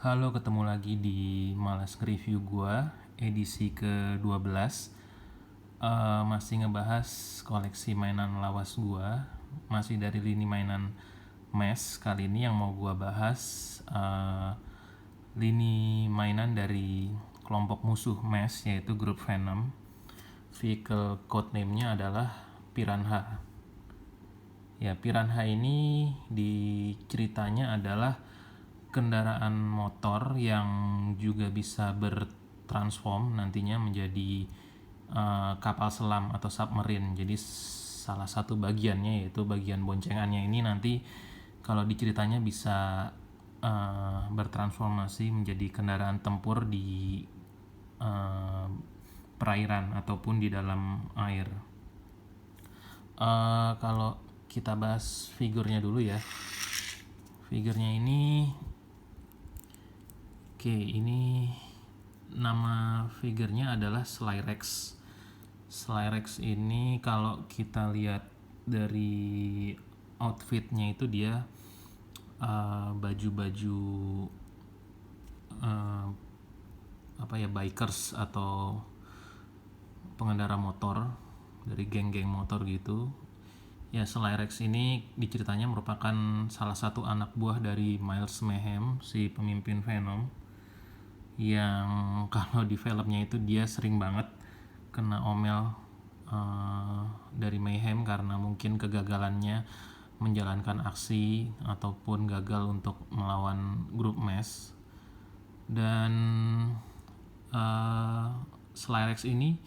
Halo, ketemu lagi di Malas Review gua, edisi ke-12. Masih ngebahas koleksi mainan lawas gua, masih dari lini mainan MES. Kali ini yang mau gua bahas lini mainan dari kelompok musuh MES, yaitu grup Venom. Vehicle codename-nya adalah Piranha. Ya, Piranha ini di ceritanya adalah kendaraan motor yang juga bisa bertransform nantinya menjadi kapal selam atau submarine. Jadi salah satu bagiannya, yaitu bagian boncengannya ini nanti kalau diceritanya bisa bertransformasi menjadi kendaraan tempur di perairan ataupun di dalam air. Kalau kita bahas figurnya dulu ya. Figurnya ini ini nama figurnya adalah Slyrex. Slyrex ini kalau kita lihat dari outfitnya itu dia baju-baju bikers atau pengendara motor dari geng-geng motor gitu. Ya, Slyrex ini diceritanya merupakan salah satu anak buah dari Miles Mayhem, si pemimpin Venom, yang kalau di filmnya itu dia sering banget kena omel dari Mayhem karena mungkin kegagalannya menjalankan aksi ataupun gagal untuk melawan grup MES. Dan Slyrex ini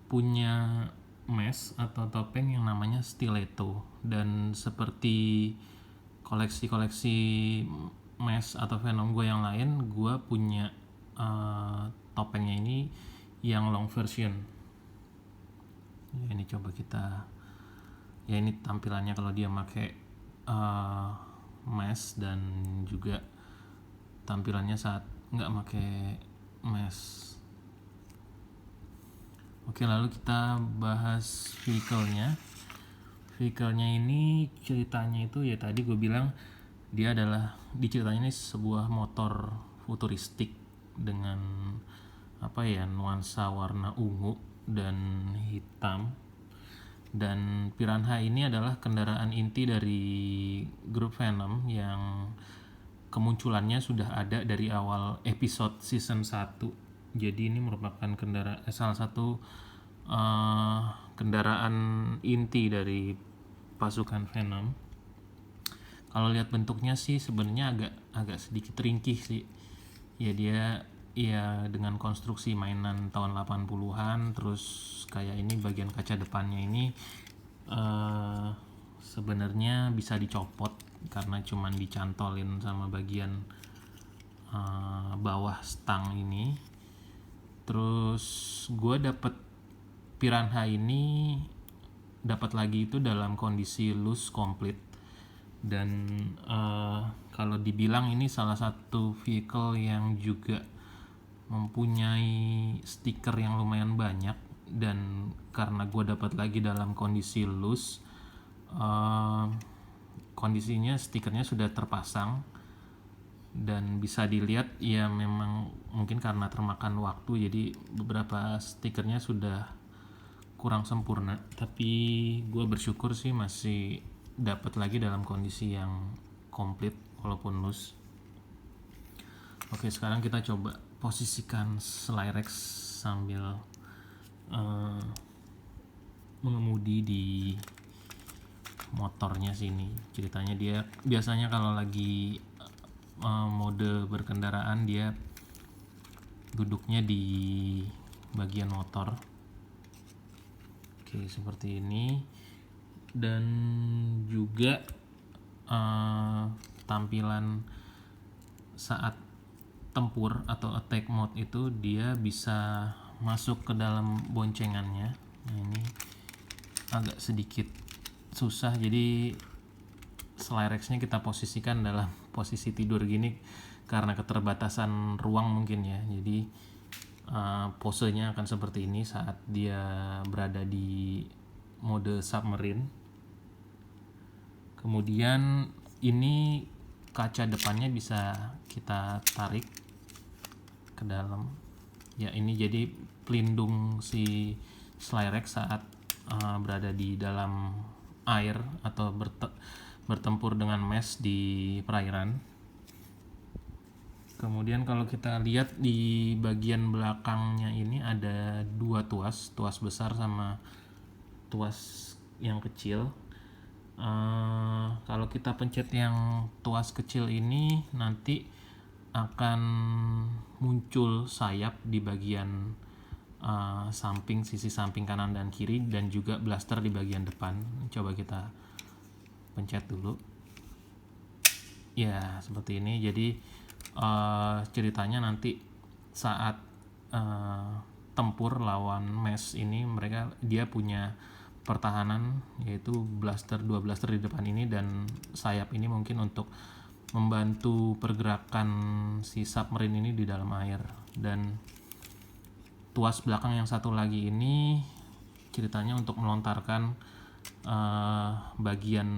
punya mesh atau topeng yang namanya stiletto, dan seperti koleksi-koleksi mesh atau Venom gue yang lain, gue punya topengnya ini yang long version. Ya, ini coba kita, ya ini tampilannya kalau dia pakai mesh, dan juga tampilannya saat nggak pakai mesh. Oke, lalu kita bahas vehicle-nya. Vehicle-nya ini ceritanya itu ya tadi gue bilang dia adalah, di ceritanya ini sebuah motor futuristik dengan nuansa warna ungu dan hitam. Dan Piranha ini adalah kendaraan inti dari grup Venom yang kemunculannya sudah ada dari awal episode season 1. Jadi ini merupakan salah satu kendaraan inti dari pasukan Venom. Kalau lihat bentuknya sih sebenarnya agak sedikit ringkih sih. Ya dia dengan konstruksi mainan tahun 80-an, terus kayak ini bagian kaca depannya ini sebenarnya bisa dicopot karena cuman dicantolin sama bagian bawah stang ini. Terus gue dapet Piranha ini dapat lagi itu dalam kondisi loose complete, dan kalau dibilang ini salah satu vehicle yang juga mempunyai stiker yang lumayan banyak, dan karena gue dapat lagi dalam kondisi loose, kondisinya stikernya sudah terpasang dan bisa dilihat ya memang mungkin karena termakan waktu jadi beberapa stikernya sudah kurang sempurna, tapi gue bersyukur sih masih dapat lagi dalam kondisi yang komplit walaupun loose. Oke, sekarang kita coba posisikan Slyrex sambil mengemudi di motornya sini. Ceritanya dia biasanya kalau lagi mode berkendaraan dia duduknya di bagian motor. Oke, seperti ini. Dan juga tampilan saat tempur atau attack mode itu dia bisa masuk ke dalam boncengannya. Nah, ini agak sedikit susah, jadi Slyrex-nya kita posisikan dalam posisi tidur gini karena keterbatasan ruang mungkin ya. Jadi posenya akan seperti ini saat dia berada di mode submarine. Kemudian ini kaca depannya bisa kita tarik ke dalam. Ya, ini jadi pelindung si Slyrex saat berada di dalam air atau bertempur dengan mesh di perairan. Kemudian kalau kita lihat di bagian belakangnya ini ada dua tuas besar sama tuas yang kecil. Kalau kita pencet yang tuas kecil ini, nanti akan muncul sayap di bagian samping, sisi samping kanan dan kiri, dan juga blaster di bagian depan. Coba kita pencet dulu. Ya, seperti ini. Jadi ceritanya nanti saat tempur lawan mesh ini, dia punya pertahanan, yaitu dua blaster di depan ini, dan sayap ini mungkin untuk membantu pergerakan si submarine ini di dalam air. Dan tuas belakang yang satu lagi ini ceritanya untuk melontarkan bagian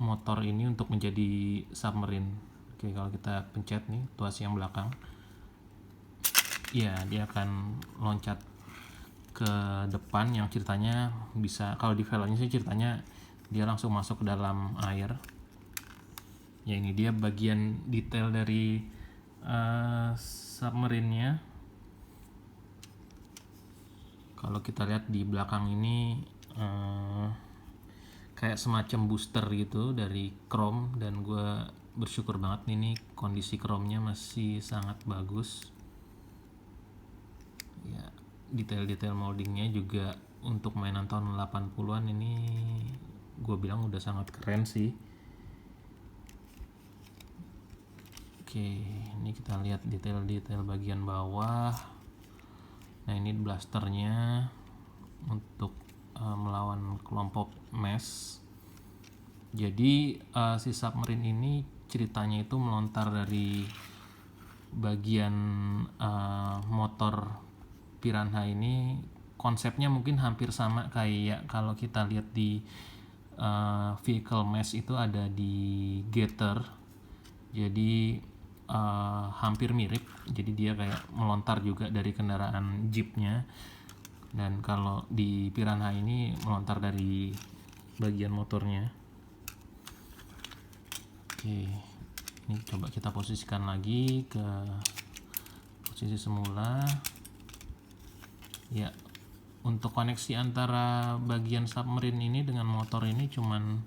motor ini untuk menjadi submarine. Oke, kalau kita pencet nih tuas yang belakang, ya dia akan loncat ke depan, yang ceritanya bisa, kalau di filmnya sih ceritanya dia langsung masuk ke dalam air. Ya, ini dia bagian detail dari submarine-nya. Kalau kita lihat di belakang ini kayak semacam booster gitu dari chrome, dan gue bersyukur banget ini kondisi chrome-nya masih sangat bagus. Ya, detail-detail moldingnya juga untuk mainan tahun 80-an ini gue bilang udah sangat keren sih. Oke, ini kita lihat detail-detail bagian bawah. Nah, ini blasternya untuk melawan kelompok mesh. Jadi si submarine ini ceritanya itu melontar dari bagian motor Piranha ini. Konsepnya mungkin hampir sama kayak kalau kita lihat di vehicle mesh itu ada di Gator. Jadi hampir mirip. Jadi dia kayak melontar juga dari kendaraan jeepnya. Dan kalau di Piranha ini melontar dari bagian motornya. Oke, ini coba kita posisikan lagi ke posisi semula. Ya, untuk koneksi antara bagian submarine ini dengan motor ini cuman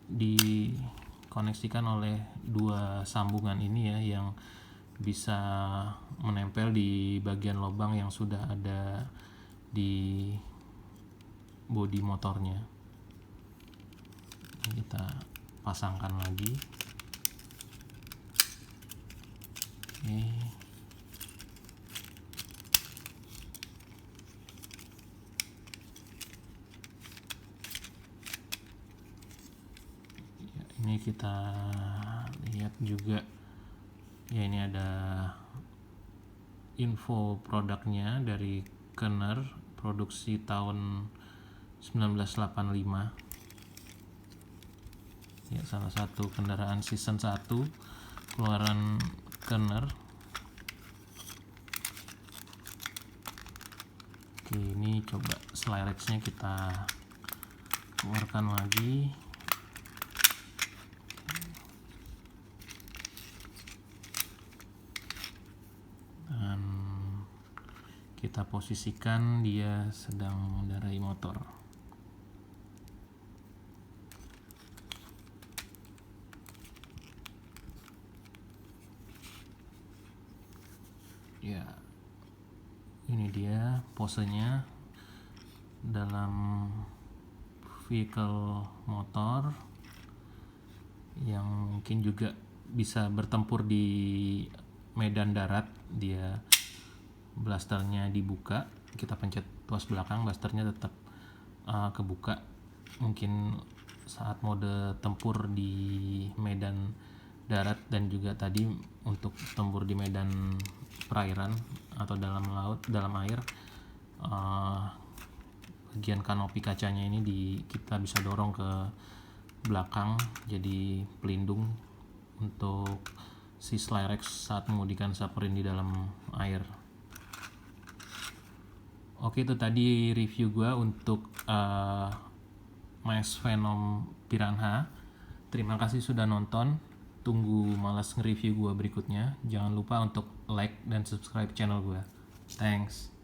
dikoneksikan oleh dua sambungan ini ya, yang bisa menempel di bagian lubang yang sudah ada di bodi motornya. Ini kita pasangkan lagi. Oke. Ini kita lihat juga ya, ini ada info produknya dari Kenner, produksi tahun 1985. Ya, salah satu kendaraan season 1 keluaran Kenner. Oke, ini coba Slyrex-nya kita keluarkan lagi. Dan kita posisikan dia sedang mengendarai motor. Ya, ini dia posenya dalam vehicle motor yang mungkin juga bisa bertempur di medan darat. Dia blasternya dibuka, kita pencet tuas belakang, blasternya tetap kebuka. Mungkin saat mode tempur di medan darat, dan juga tadi untuk tempur di medan perairan atau dalam laut, dalam air, bagian kanopi kacanya ini kita bisa dorong ke belakang jadi pelindung untuk si Slyrex saat mengemudikan submarine di dalam air. Oke, itu tadi review gue untuk Maes Venom Piranha. Terima kasih sudah nonton. Tunggu malas nge-review gue berikutnya. Jangan lupa untuk like dan subscribe channel gue. Thanks.